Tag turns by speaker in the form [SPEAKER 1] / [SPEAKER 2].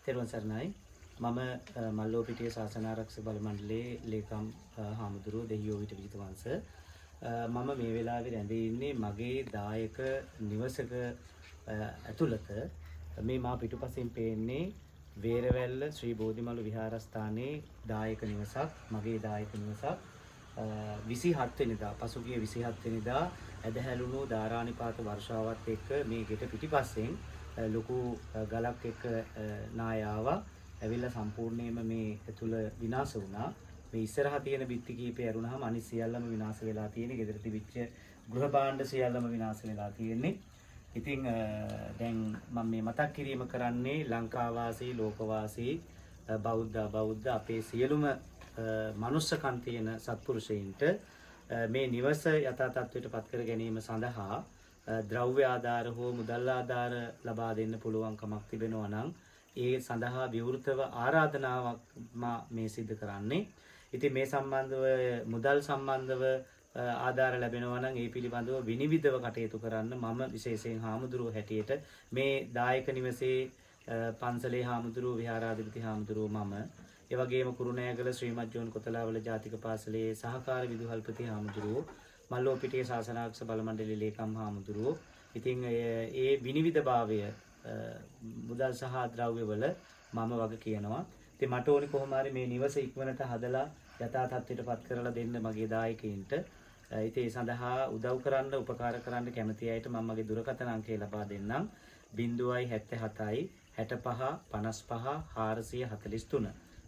[SPEAKER 1] තෙරුවන් සරණයි. මම මල්ලෝපිටිය ශාසනාරක්ෂක බල මණ්ඩලයේ ලේකම් හාමුදුරුවෝ දෙහියෝ විට විජිත වංශ. මම මේ වෙලාවේ රැඳී ඉන්නේ මගේ දායක නිවසක ඇතුළත. මේ මා පිටුපසින් පේන්නේ වේරවැල්ල ශ්‍රී බෝධිමළු විහාරස්ථානයේ දායක නිවසක්, මගේ දායක නිවසක්. 27 වෙනිදා පසුගිය 27 වෙනිදා ඇදහැළුණු ධාරානිපාත වර්ෂාවත් එක්ක මේ ගෙට පිටිපස්සෙන් ලොකු ගලක් එක්ක නාය ආවා. ඇවිල්ලා සම්පූර්ණයෙන්ම මේ ඇතුළ විනාශ වුණා. මේ ඉස්සරහා තියෙන බිත්ති කීපය ඇරුණාම අනිත් සියල්ලම විනාශ වෙලා තියෙන්නේ. ගෙදර තිබිච්ච ගෘහ භාණ්ඩ සියල්ලම විනාශ වෙලා තියෙන්නේ. ඉතින් දැන් මම මේ මතක් කිරීම කරන්නේ ලංකාවාසී ලෝකවාසී බෞද්ධ අපේ සියලුම මනුස්සකම් තියෙන සත්පුරුෂයින්ට මේ නිවස යථා තත්ත්වයට පත් කර ගැනීම සඳහා ද්‍රව්‍ය ආධාර හෝ මුදල් ආධාර ලබා දෙන්න පුළුවන් කමක් තිබෙනවා නම් ඒ සඳහා විවෘතව ආරාධනාවක් මේ සිදු කරන්නේ. ඉතින් මේ සම්බන්ධව මුදල් සම්බන්ධව ආධාර ලැබෙනවා නම් ඒ පිළිබඳව විනිවිදව කටයුතු කරන්න මම විශේෂයෙන් හාමුදුරුවෝ හැටියට මේ දායක නිවසේ පන්සලේ හාමුදුරුවෝ විහාරාධිපති හාමුදුරුවෝ මම ඒ වගේම කුරුණෑගල ශ්‍රීමත් ජෝන් කොතලාවල ජාතික පාසලේ සහකාර විදුහල්පති හාමුදුරුවෝ මල්ලෝපිටිය ශාසනාරක්ෂක බල මණ්ඩලයේ ලේකම් හාමුදුරුවෝ. ඉතින් ඒ විනිවිදභාවය මුදල් සහ ද්‍රව්‍ය වල මම වග කියනවා. ඉතින් මට ඕනි කොහොම හරි මේ නිවස ඉක්මනට හදලා යථා තත්ත්වයට පත් කරලා දෙන්න මගේ දායකයින්ට. ඉතින් ඒ සඳහා උදව් කරන්න උපකාර කරන්න කැමති අයට මම මගේ දුරකථන අංකය ලබා දෙන්නම්. 077 65 55 443